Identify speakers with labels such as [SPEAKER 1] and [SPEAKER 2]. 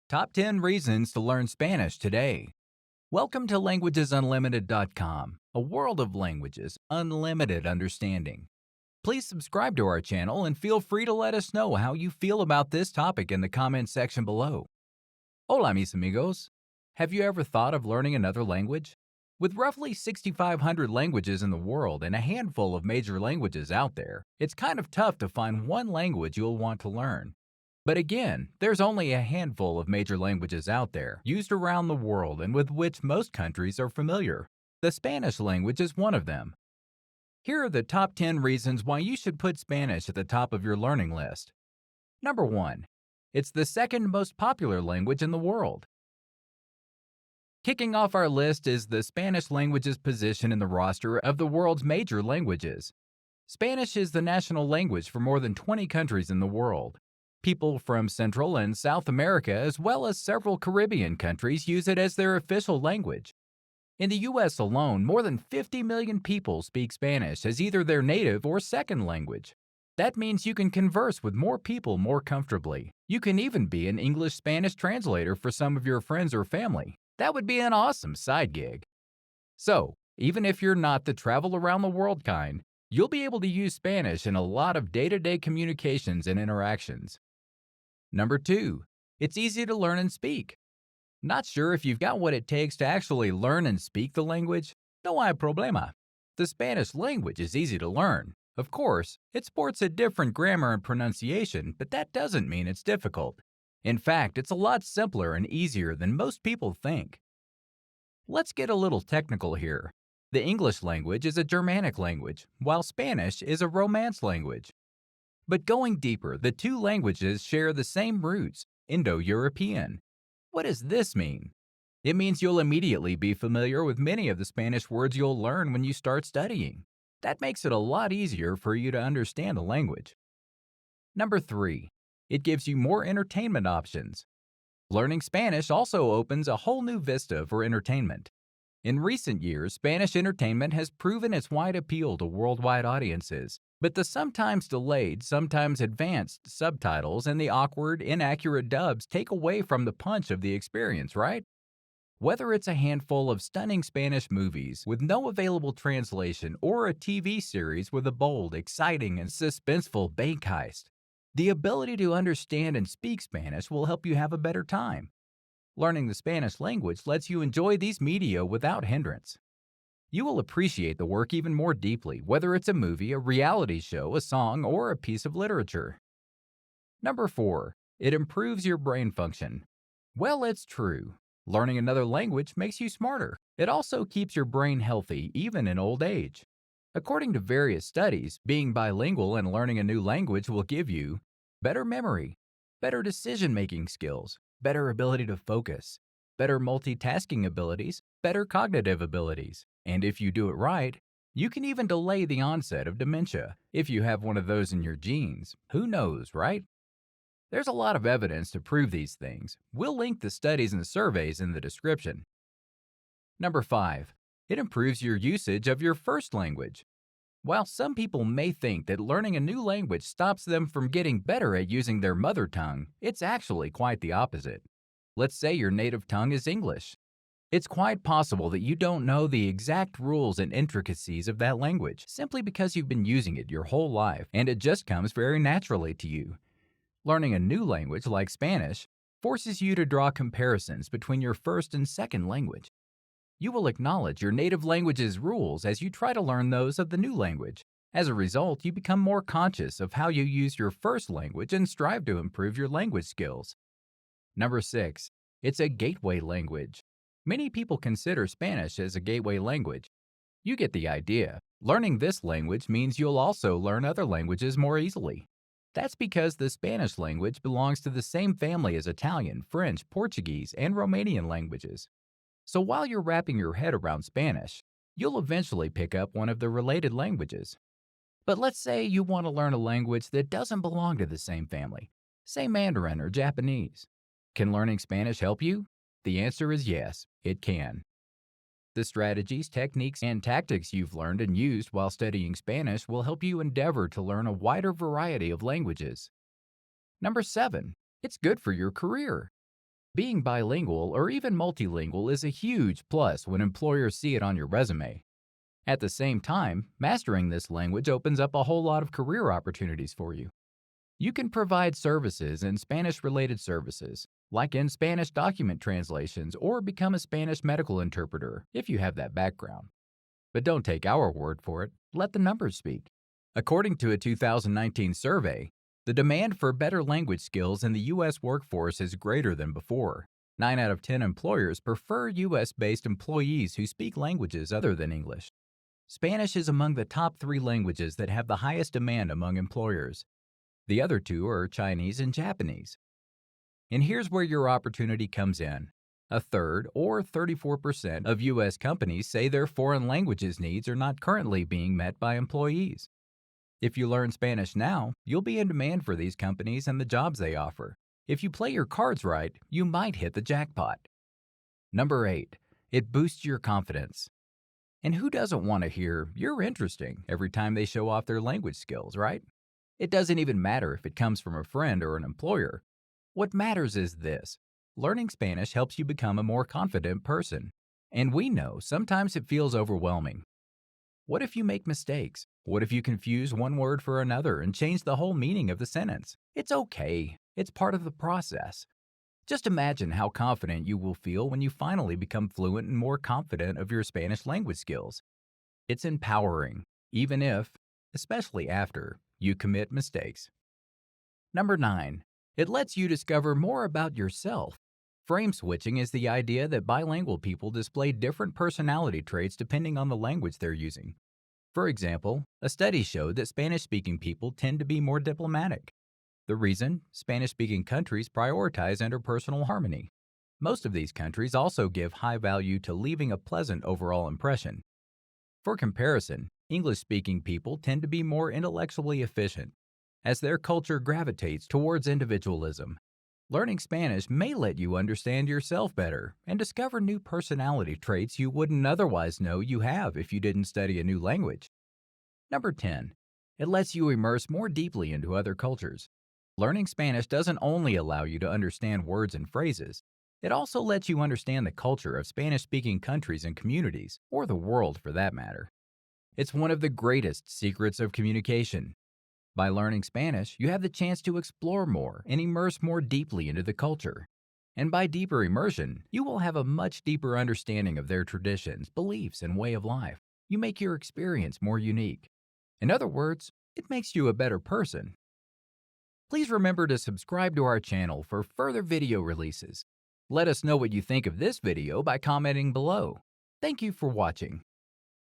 [SPEAKER 1] Top 10 Reasons to Learn Spanish Today. Welcome to LanguagesUnlimited.com, a world of languages, unlimited understanding. Please subscribe to our channel and feel free to let us know how you feel about this topic in the comments section below. Hola, mis amigos. Have you ever thought of learning another language? With roughly 6,500 languages in the world and a handful of major languages out there, it's kind of tough to find one language you'll want to learn. But again, there's only a handful of major languages out there, used around the world and with which most countries are familiar. The Spanish language is one of them. Here are the top 10 reasons why you should put Spanish at the top of your learning list. Number 1. It's the second most popular language in the world. Kicking off our list is the Spanish language's position in the roster of the world's major languages. Spanish is the national language for more than 20 countries in the world. People from Central and South America, as well as several Caribbean countries, use it as their official language. In the U.S. alone, more than 50 million people speak Spanish as either their native or second language. That means you can converse with more people more comfortably. You can even be an English-Spanish translator for some of your friends or family. That would be an awesome side gig. So, even if you're not the travel around the world kind, you'll be able to use Spanish in a lot of day-to-day communications and interactions. Number 2. It's easy to learn and speak. Not sure if you've got what it takes to actually learn and speak the language? No hay problema. The Spanish language is easy to learn. Of course, it sports a different grammar and pronunciation, but that doesn't mean it's difficult. In fact, it's a lot simpler and easier than most people think. Let's get a little technical here. The English language is a Germanic language, while Spanish is a Romance language. But going deeper, the two languages share the same roots, Indo-European. What does this mean? It means you'll immediately be familiar with many of the Spanish words you'll learn when you start studying. That makes it a lot easier for you to understand the language. Number 3. It gives you more entertainment options. Learning Spanish also opens a whole new vista for entertainment. In recent years, Spanish entertainment has proven its wide appeal to worldwide audiences, but the sometimes delayed, sometimes advanced subtitles and the awkward, inaccurate dubs take away from the punch of the experience, right? Whether it's a handful of stunning Spanish movies with no available translation or a TV series with a bold, exciting, and suspenseful bank heist, the ability to understand and speak Spanish will help you have a better time. Learning the Spanish language lets you enjoy these media without hindrance. You will appreciate the work even more deeply, whether it's a movie, a reality show, a song, or a piece of literature. Number 4. It improves your brain function. Well, it's true. Learning another language makes you smarter. It also keeps your brain healthy, even in old age. According to various studies, being bilingual and learning a new language will give you better memory, better decision-making skills, better ability to focus, better multitasking abilities, better cognitive abilities, and if you do it right, you can even delay the onset of dementia. If you have one of those in your genes, who knows, right? There's a lot of evidence to prove these things. We'll link the studies and surveys in the description. Number 5. It improves your usage of your first language. While some people may think that learning a new language stops them from getting better at using their mother tongue, it's actually quite the opposite. Let's say your native tongue is English. It's quite possible that you don't know the exact rules and intricacies of that language simply because you've been using it your whole life and it just comes very naturally to you. Learning a new language like Spanish forces you to draw comparisons between your first and second language. You will acknowledge your native language's rules as you try to learn those of the new language. As a result, you become more conscious of how you use your first language and strive to improve your language skills. Number 6. It's a gateway language. Many people consider Spanish as a gateway language. You get the idea. Learning this language means you'll also learn other languages more easily. That's because the Spanish language belongs to the same family as Italian, French, Portuguese, and Romanian languages. So while you're wrapping your head around Spanish, you'll eventually pick up one of the related languages. But let's say you want to learn a language that doesn't belong to the same family, say Mandarin or Japanese. Can learning Spanish help you? The answer is yes, it can. The strategies, techniques, and tactics you've learned and used while studying Spanish will help you endeavor to learn a wider variety of languages. Number 7. It's good for your career. Being bilingual or even multilingual is a huge plus when employers see it on your resume. At the same time, mastering this language opens up a whole lot of career opportunities for you. You can provide services in Spanish-related services, like in Spanish document translations, or become a Spanish medical interpreter if you have that background. But don't take our word for it, let the numbers speak. According to a 2019 survey, the demand for better language skills in the U.S. workforce is greater than before. 9 out of 10 employers prefer U.S.-based employees who speak languages other than English. Spanish is among the top 3 languages that have the highest demand among employers. The other 2 are Chinese and Japanese. And here's where your opportunity comes in. A third, or 34%, of U.S. companies say their foreign languages needs are not currently being met by employees. If you learn Spanish now, you'll be in demand for these companies and the jobs they offer. If you play your cards right, you might hit the jackpot. Number 8. It boosts your confidence. And who doesn't want to hear, "You're interesting," every time they show off their language skills, right? It doesn't even matter if it comes from a friend or an employer. What matters is this: learning Spanish helps you become a more confident person. And we know sometimes it feels overwhelming. What if you make mistakes? What if you confuse one word for another and change the whole meaning of the sentence? It's okay. It's part of the process. Just imagine how confident you will feel when you finally become fluent and more confident of your Spanish language skills. It's empowering, even if, especially after, you commit mistakes. Number 9. It lets you discover more about yourself. Frame switching is the idea that bilingual people display different personality traits depending on the language they're using. For example, a study showed that Spanish-speaking people tend to be more diplomatic. The reason? Spanish-speaking countries prioritize interpersonal harmony. Most of these countries also give high value to leaving a pleasant overall impression. For comparison, English-speaking people tend to be more intellectually efficient, as their culture gravitates towards individualism. Learning Spanish may let you understand yourself better and discover new personality traits you wouldn't otherwise know you have if you didn't study a new language. Number 10. It lets you immerse more deeply into other cultures. Learning Spanish doesn't only allow you to understand words and phrases, it also lets you understand the culture of Spanish-speaking countries and communities, or the world for that matter. It's one of the greatest secrets of communication. By learning Spanish, you have the chance to explore more and immerse more deeply into the culture. And by deeper immersion, you will have a much deeper understanding of their traditions, beliefs, and way of life. You make your experience more unique. In other words, it makes you a better person. Please remember to subscribe to our channel for further video releases. Let us know what you think of this video by commenting below. Thank you for watching.